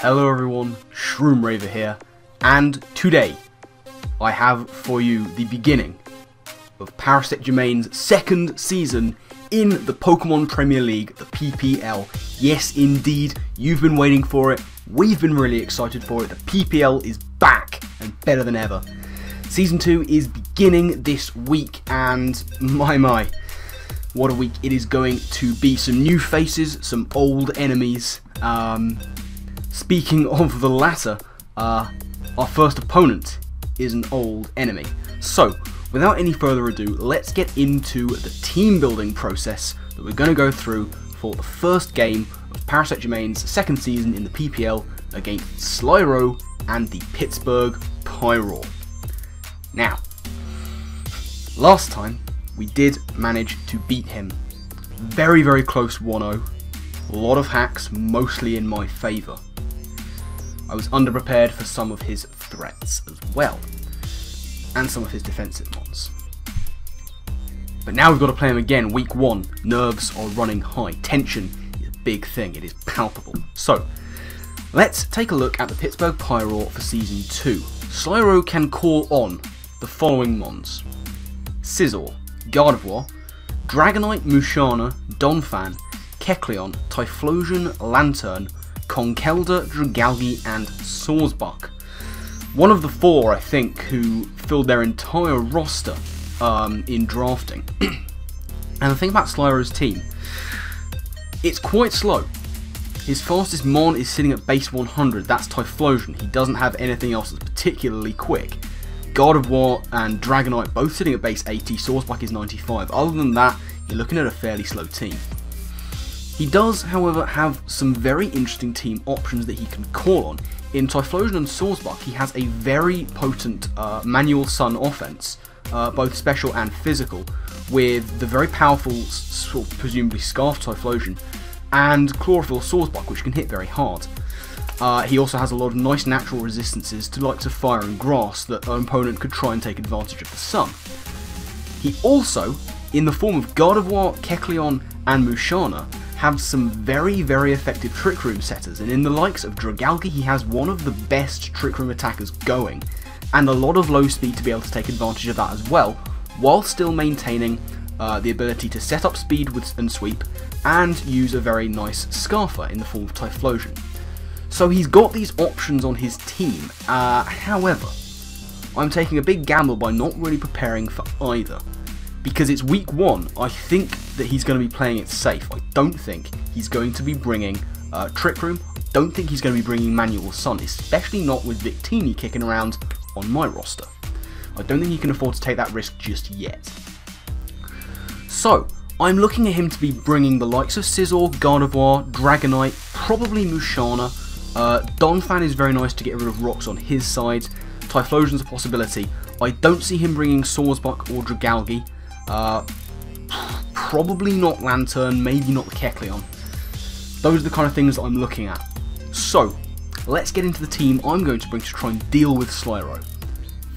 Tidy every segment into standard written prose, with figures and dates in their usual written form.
Hello everyone, Shroomraver here, and today I have for you the beginning of Parasect Germain's second season in the Pokemon Premier League, the PPL. Yes indeed, you've been waiting for it, we've been really excited for it, the PPL is back and better than ever. Season 2 is beginning this week and my, what a week it is going to be. Some new faces, some old enemies. Speaking of the latter, our first opponent is an old enemy. So, without any further ado, let's get into the team building process that we're going to go through for the first game of Parasect Germain's second season in the PPL against Slyroh and the Pittsburgh Pyroar. Now, last time we did manage to beat him. Very close 1-0. A lot of hacks, mostly in my favour. I was underprepared for some of his threats as well, and some of his defensive ones. But now we've got to play him again, week 1. Nerves are running high. Tension is a big thing, it is palpable. So, let's take a look at the Pittsburgh Pyroar for Season 2. Slyroh can call on the following mons: Scyther, Gardevoir, Dragonite, Musharna, Donphan, Kecleon, Typhlosion, Lantern, Conkeldurr, Dragalge and Sawsbuck. One of the 4, I think, who filled their entire roster in drafting. And the thing about Slyroh's team, it's quite slow. His fastest mon is sitting at base 100, that's Typhlosion. He doesn't have anything else that's particularly quick. Gardevoir and Dragonite both sitting at base 80, Sawsbuck is 95. Other than that, you're looking at a fairly slow team. He does, however, have some very interesting team options that he can call on. In Typhlosion and Sawsbuck, he has a very potent manual sun offense, both special and physical, with the very powerful, sort of presumably Scarf Typhlosion, and Chlorophyll Sawsbuck, which can hit very hard. He also has a lot of nice natural resistances to likes of fire and grass that an opponent could try and take advantage of the sun. He also, in the form of Gardevoir, Kecleon and Musharna, have some very effective Trick Room setters, and in the likes of Dragalge he has one of the best Trick Room attackers going, and a lot of low speed to be able to take advantage of that as well, while still maintaining the ability to set up speed and sweep, and use a very nice Scarfer in the form of Typhlosion. So he's got these options on his team, however, I'm taking a big gamble by not really preparing for either. Because it's week 1, I think that he's going to be playing it safe. I don't think he's going to be bringing Trick Room. I don't think he's going to be bringing Manual Sun, especially not with Victini kicking around on my roster. I don't think he can afford to take that risk just yet. So, I'm looking at him to be bringing the likes of Scyther, Gardevoir, Dragonite, probably Musharna. Donphan is very nice to get rid of rocks on his side. Typhlosion's a possibility. I don't see him bringing Sawsbuck or Dragalge. Probably not Lantern, maybe not the Kecleon. Those are the kind of things that I'm looking at. So, let's get into the team I'm going to bring to try and deal with Slyroh.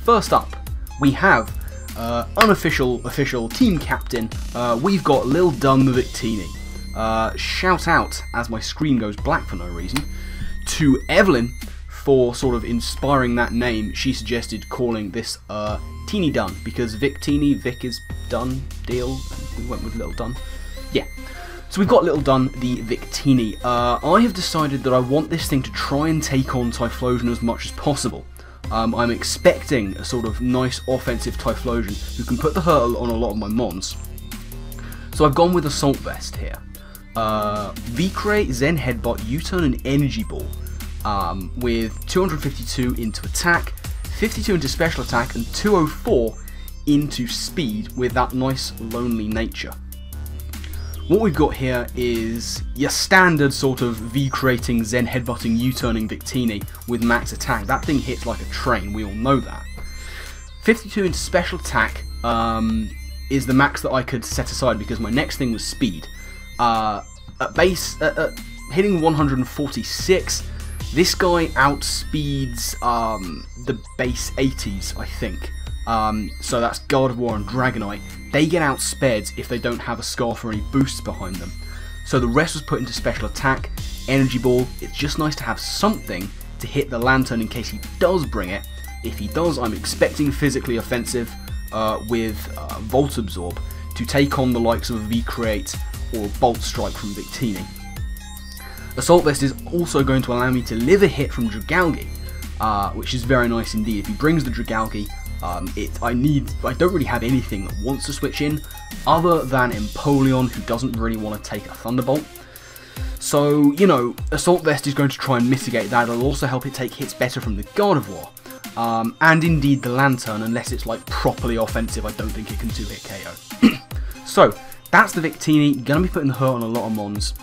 First up, we have official team captain. We've got Lil Dun the Victini. Shout out, as my screen goes black for no reason, to Evelyn for sort of inspiring that name. She suggested calling this Teeny Dun, because Victini, Vic is done, deal, and we went with Little Dun. Yeah, so we've got Little Dun, the Victini. I have decided that I want this thing to try and take on Typhlosion as much as possible. I'm expecting a sort of nice offensive Typhlosion who can put the hurdle on a lot of my mons. So I've gone with Assault Vest here. V-Cray, Zen Headbutt, U-Turn and Energy Ball. With 252 into attack, 52 into special attack, and 204 into speed with that nice lonely nature. What we've got here is your standard sort of V-creating, Zen headbutting, U-turning Victini with max attack. That thing hits like a train, we all know that. 52 into special attack is the max that I could set aside because my next thing was speed. At hitting 146, this guy outspeeds the base 80s, I think. So that's Gardevoir and Dragonite. They get outsped if they don't have a Scarf or any boosts behind them. So the rest was put into special attack. energy ball. It's just nice to have something to hit the Lantern in case he does bring it. If he does, I'm expecting physically offensive with Volt Absorb to take on the likes of V-Create or Bolt Strike from Victini. Assault Vest is also going to allow me to live a hit from Dragalge, which is very nice indeed. If he brings the Dragalge, I don't really have anything that wants to switch in, other than Empoleon, who doesn't really want to take a Thunderbolt. So, you know, Assault Vest is going to try and mitigate that. It'll also help it take hits better from the Gardevoir. And indeed the Lantern, unless it's like properly offensive, I don't think it can 2-hit KO. So, that's the Victini. Gonna be putting the hurt on a lot of Mons.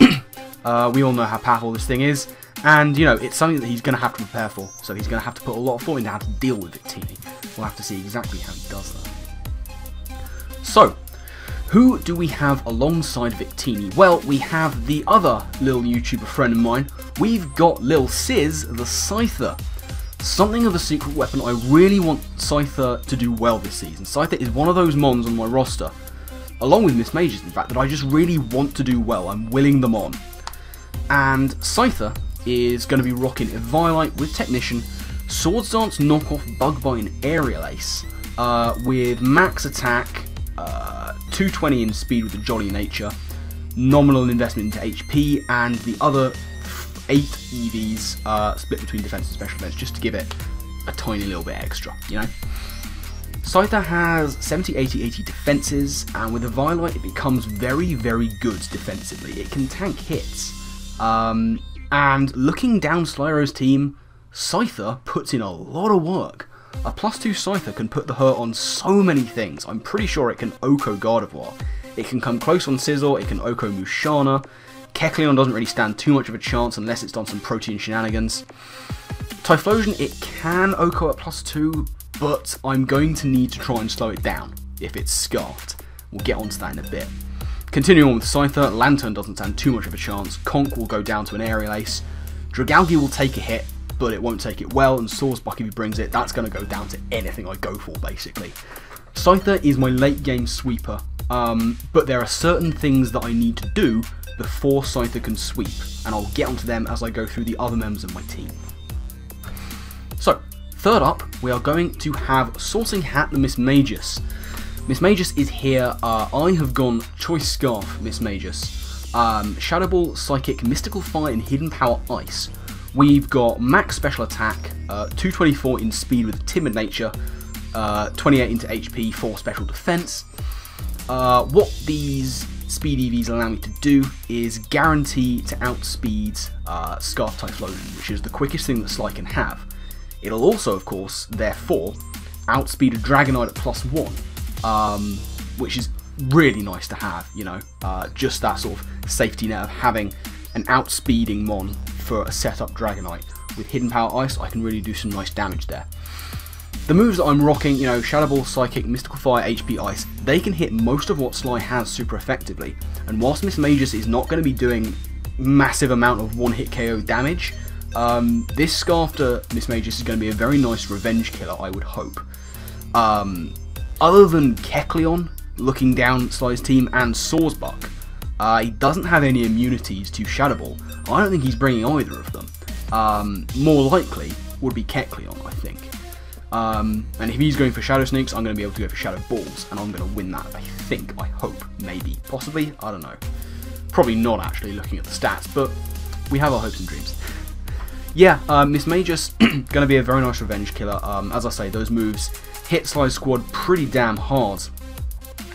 We all know how powerful this thing is, and you know, it's something that he's gonna have to prepare for. So he's gonna have to put a lot of thought into how to deal with Victini. We'll have to see exactly how he does that. So, who do we have alongside Victini? Well, we have the other little YouTuber friend of mine. We've got Lil Sizz, the Scyther. Something of a secret weapon. I really want Scyther to do well this season. Scyther is one of those Mons on my roster, along with Majus in fact, that I just really want to do well. I'm willing them on. And Scyther is going to be rocking Eviolite with Technician, Swords Dance, Knockoff, Bug Bite and Aerial Ace, with max attack, 220 in speed with the Jolly Nature, nominal investment into HP, and the other 8 EVs split between defense and special defense, just to give it a tiny little bit extra, you know. Scyther has 70, 80, 80 defenses, and with Eviolite it becomes very, very good defensively. It can tank hits. And looking down Slyroh's team, Scyther puts in a lot of work. A +2 Scyther can put the hurt on so many things. I'm pretty sure it can Oko Gardevoir. It can come close on Scizor, it can Oko Musharna. Kecleon doesn't really stand too much of a chance unless it's done some protein shenanigans. Typhlosion, it can Oko at +2, but I'm going to need to try and slow it down if it's Scarfed. We'll get onto that in a bit. Continuing on with Scyther, Lantern doesn't stand too much of a chance, Conk will go down to an Aerial Ace, Dragalge will take a hit, but it won't take it well, and Sawsbuck, if he brings it, that's going to go down to anything I go for, basically. Scyther is my late game sweeper, but there are certain things that I need to do before Scyther can sweep, and I'll get onto them as I go through the other members of my team. So, third up, we are going to have Sourcing Hat the Majus. Majus is here. I have gone Choice Scarf Majus. Shadow Ball, Psychic, Mystical Fire and Hidden Power Ice. We've got max special attack, 224 in speed with Timid Nature, 28 into HP for special defense. What these speed EVs allow me to do is guarantee to outspeed Scarf Typhlosion, which is the quickest thing that Sly can have. It'll also, of course, therefore, outspeed a Dragonite at +1, which is really nice to have, you know, just that sort of safety net of having an outspeeding Mon for a setup Dragonite. With Hidden Power Ice, I can really do some nice damage there. The moves that I'm rocking, you know, Shadow Ball, Psychic, Mystical Fire, HP Ice, they can hit most of what Sly has super effectively, and whilst Majus is not going to be doing massive amount of one-hit KO damage, this Scarf to Majus is going to be a very nice revenge killer, I would hope. Other than Kecleon, looking down Sly's team, and Sawsbuck, he doesn't have any immunities to Shadow Ball. I don't think he's bringing either of them. More likely would be Kecleon, I think. And if he's going for Shadow Sneaks, I'm going to be able to go for Shadow Balls, and I'm going to win that, I think, I hope, maybe, possibly, I don't know. Probably not actually looking at the stats, but we have our hopes and dreams. Yeah, Majus, going to be a very nice revenge killer. As I say, those moves hit Sly's squad pretty damn hard,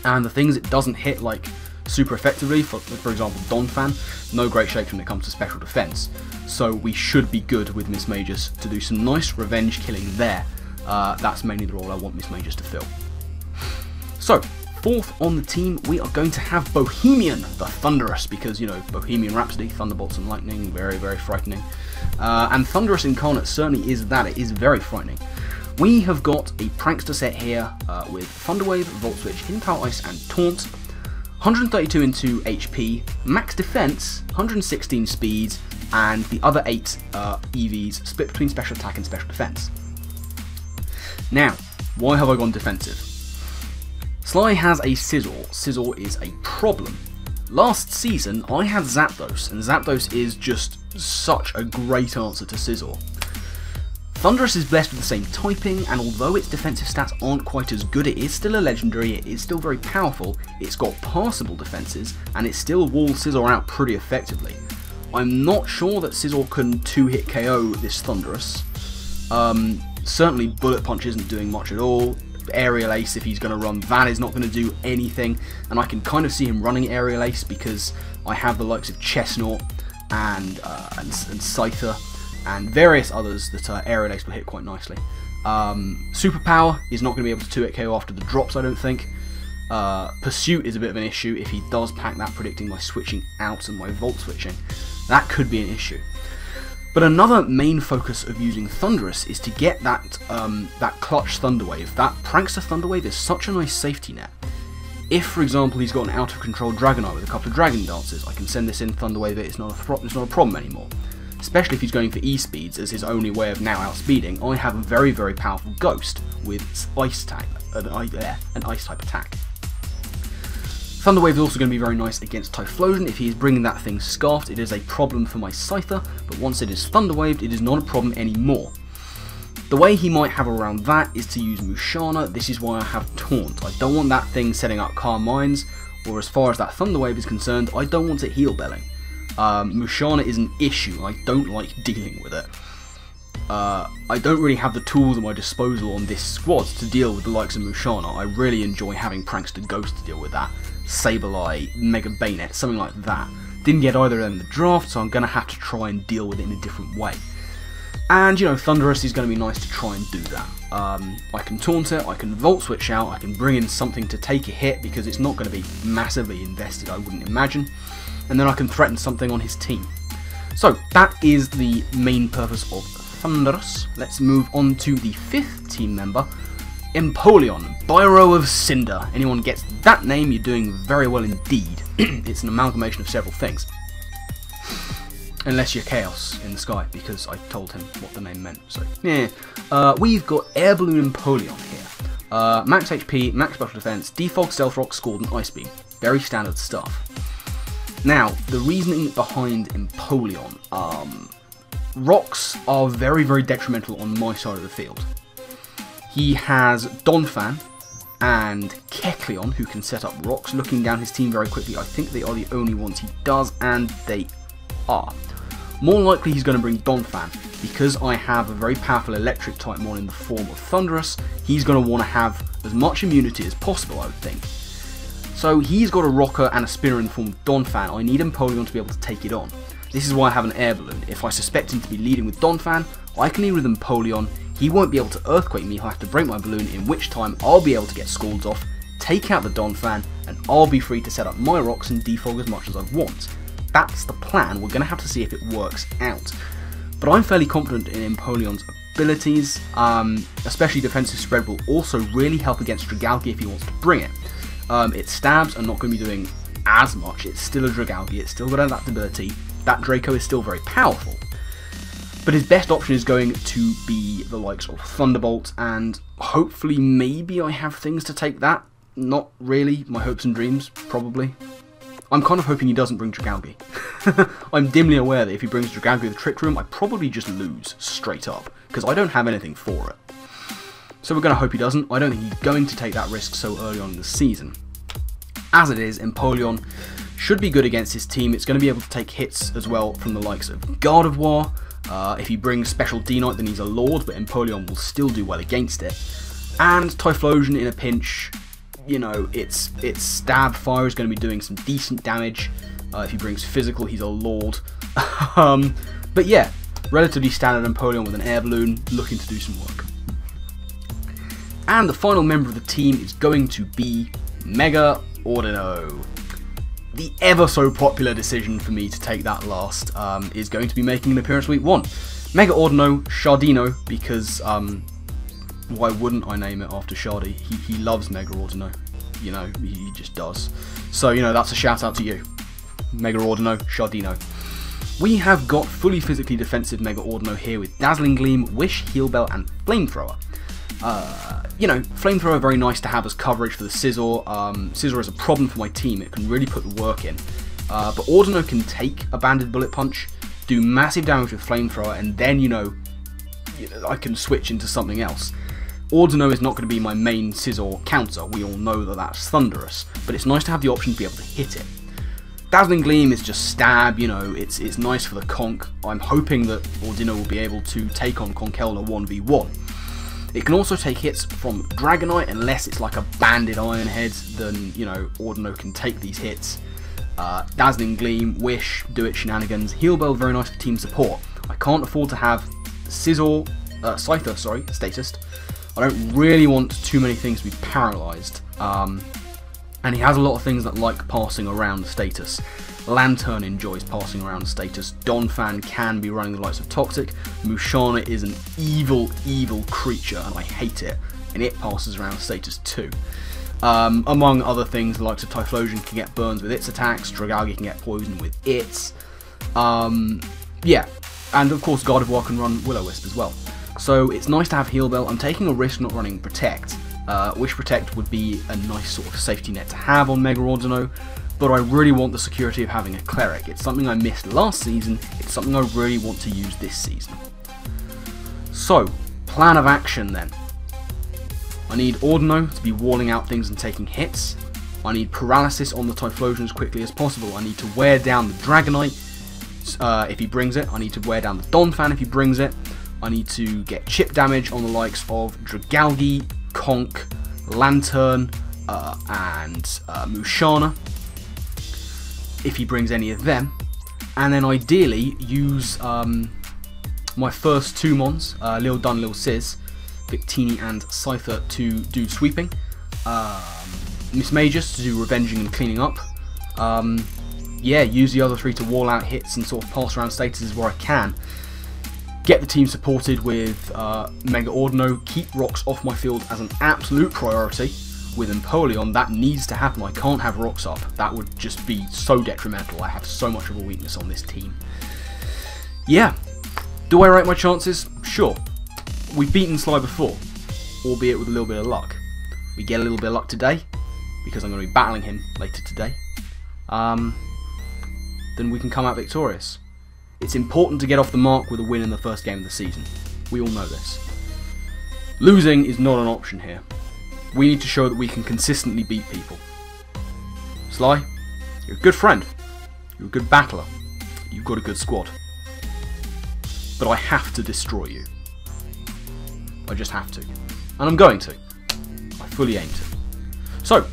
and the things it doesn't hit like super effectively, for example Donphan, no great shakes when it comes to special defense. So we should be good with Majus to do some nice revenge killing there. That's mainly the role I want Majus to fill. So, fourth on the team, we are going to have Bohemian, the Thundurus, because, you know, Bohemian Rhapsody, Thunderbolts and Lightning, very, very frightening. And Thundurus Incarnate certainly is that, it is very frightening. We have got a Prankster set here with Thunderwave, Volt Switch, Hidden Power Ice and Taunt, 132 into HP, max defense, 116 speeds, and the other 8 EVs split between special attack and special defense. Now, why have I gone defensive? Sly has a Scizor. Scizor is a problem. Last season, I had Zapdos, and Zapdos is just, such a great answer to Scyther. Thundurus is blessed with the same typing, and although its defensive stats aren't quite as good, it is still a legendary, it is still very powerful, it's got passable defenses, and it still walls Scyther out pretty effectively. I'm not sure that Scyther can 2-hit KO this Thundurus. Certainly Bullet Punch isn't doing much at all. Aerial Ace, if he's going to run that, is not going to do anything, and I can kind of see him running Aerial Ace because I have the likes of Chestnut and Scyther and various others that Aerial Ace will hit quite nicely. Superpower is not going to be able to 2-hit KO after the drops, I don't think. Pursuit is a bit of an issue if he does pack that, predicting my switching out and my Volt switching. That could be an issue. But another main focus of using Thundurus is to get that clutch Thunder Wave. That Prankster Thunder Wave is such a nice safety net. If, for example, he's got an out of control Dragonite with a couple of Dragon Dances, I can send this in Thunder Wave, it's not a problem anymore. Especially if he's going for E-Speeds as his only way of now outspeeding. I have a very, very powerful Ghost with Ice type, an Ice type attack. Thunder Wave is also going to be very nice against Typhlosion. If he is bringing that thing Scarfed, it is a problem for my Scyther, but once it is Thunder Waved, it is not a problem anymore. The way he might have around that is to use Musharna. This is why I have Taunt. I don't want that thing setting up Calm Minds, or as far as that Thunder Wave is concerned, I don't want it Heal Belling. Musharna is an issue, I don't like dealing with it. I don't really have the tools at my disposal on this squad to deal with the likes of Musharna. I really enjoy having Prankster Ghost to deal with that. Sableye, Mega Bayonet, something like that. Didn't get either of them in the draft, so I'm going to have to try and deal with it in a different way. And, you know, Thundurus is going to be nice to try and do that. I can taunt it, I can Volt Switch out, I can bring in something to take a hit because it's not going to be massively invested, I wouldn't imagine. And then I can threaten something on his team. So, that is the main purpose of Thundurus. Let's move on to the 5th team member, Empoleon, Pyroar of Cinder. Anyone gets that name, you're doing very well indeed. It's an amalgamation of several things. Unless you're Chaos in the Sky, because I told him what the name meant. So, yeah. We've got Air Balloon Empoleon here. Max HP, max special defense, default Stealth Rock, Scald, and Ice Beam. Very standard stuff. Now, the reasoning behind Empoleon, rocks are very, very detrimental on my side of the field. He has Donphan and Kecleon, who can set up rocks. Looking down his team very quickly, I think they are the only ones he does, and they are. More likely he's going to bring Donphan, because I have a very powerful electric type mon in the form of Thundurus. He's going to want to have as much immunity as possible, I would think. So he's got a rocker and a spinner in the form of Donphan. I need Empoleon to be able to take it on. This is why I have an air balloon. If I suspect him to be leading with Donphan, I can lead with Empoleon. He won't be able to Earthquake me, he'll have to break my balloon, in which time I'll be able to get Scalds off, take out the Donphan, and I'll be free to set up my rocks and defog as much as I want. That's the plan. We're going to have to see if it works out. But I'm fairly confident in Empoleon's abilities, especially defensive spread will also really help against Dragalge if he wants to bring it. Its stabs are not going to be doing as much, it's still a Dragalge, it's still got adaptability, that Draco is still very powerful. But his best option is going to be the likes of Thunderbolt, and hopefully maybe I have things to take that. Not really, my hopes and dreams, probably. I'm kind of hoping he doesn't bring Dragalge. I'm dimly aware that if he brings Dragalge with Trick Room, I probably just lose, straight up, because I don't have anything for it. So we're going to hope he doesn't. I don't think he's going to take that risk so early on in the season. As it is, Empoleon should be good against his team. It's going to be able to take hits as well from the likes of Gardevoir. If he brings Special D-Knight, then he's a Lord, but Empoleon will still do well against it. And Typhlosion in a pinch, you know, its Stab Fire is going to be doing some decent damage. If he brings Physical, he's a Lord. But yeah, relatively standard Empoleon with an air balloon, looking to do some work. And the final member of the team is going to be Mega-Audino. The ever so popular decision for me to take that last is going to be making an appearance week 1. Mega-Audino, Shardino, because why wouldn't I name it after Shardy? He loves Mega-Audino, you know, he just does. So, you know, that's a shout out to you. Mega-Audino, Shardino. We have got fully physically defensive Mega-Audino here with Dazzling Gleam, Wish, Heal Bell, and Flamethrower. You know, Flamethrower very nice to have as coverage for the Scyther. Scyther is a problem for my team, it can really put the work in. But Audino can take a Banded Bullet Punch, do massive damage with Flamethrower, and then, you know, I can switch into something else. Audino is not going to be my main Scizor counter, we all know that that's Thundurus, but it's nice to have the option to be able to hit it. Dazzling Gleam is just stab, you know, it's nice for the Conk. I'm hoping that Audino will be able to take on Conkeldurr 1v1. It can also take hits from Dragonite, unless it's like a banded Iron Head, then, you know, Audino can take these hits. Dazzling Gleam, Wish, Do It Shenanigans, Heal Bell, very nice for team support. I can't afford to have Scyther, Statist. I don't really want too many things to be paralysed, and he has a lot of things that like passing around the status. Lantern enjoys passing around the status, Donphan can be running the likes of Toxic, Musharna is an evil, evil creature and I hate it, and it passes around the status too. Among other things, the likes of Typhlosion can get burns with its attacks, Dragalge can get poisoned with its, yeah, and of course Gardevoir can run Will-O-Wisp as well. So it's nice to have Heal Bell. I'm taking a risk not running Protect. Wish Protect would be a nice sort of safety net to have on Mega-Audino, but I really want the security of having a Cleric. It's something I missed last season, it's something I really want to use this season. So, plan of action then. I need Audino to be walling out things and taking hits. I need Paralysis on the Typhlosion as quickly as possible. I need to wear down the Dragonite if he brings it. I need to wear down the Donphan if he brings it. I need to get chip damage on the likes of Dragalge, Conk, Lantern, and Musharna, if he brings any of them. And then ideally use my first two Mons, Lil Dun, Lil Sizz, Victini and Scyther to do sweeping, Miss Majus to do revenging and cleaning up. Yeah, use the other three to wall out hits and sort of pass around statuses where I can. Get the team supported with Mega-Audino, keep rocks off my field as an absolute priority. With Empoleon, that needs to happen. I can't have rocks up. That would just be so detrimental. I have so much of a weakness on this team. Yeah. Do I rate my chances? Sure. We've beaten Sly before, albeit with a little bit of luck. We get a little bit of luck today, because I'm going to be battling him later today. Then we can come out victorious. It's important to get off the mark with a win in the first game of the season. We all know this. Losing is not an option here. We need to show that we can consistently beat people. Sly, you're a good friend. You're a good battler. You've got a good squad. But I have to destroy you. I just have to. And I'm going to. I fully aim to. So,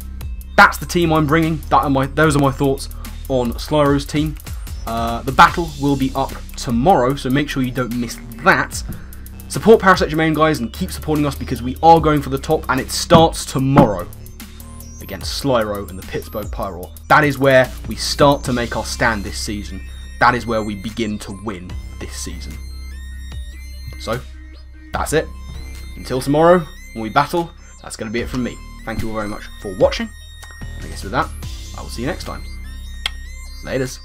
that's the team I'm bringing. Those are my thoughts on Slyroh's team. The battle will be up tomorrow, so make sure you don't miss that. Support Parasect Germain, guys, and keep supporting us because we are going for the top, and it starts tomorrow against Slyroh and the Pittsburgh Pyroar. That is where we start to make our stand this season. That is where we begin to win this season. So, that's it. Until tomorrow, when we battle, that's going to be it from me. Thank you all very much for watching. I guess with that, I will see you next time. Laters.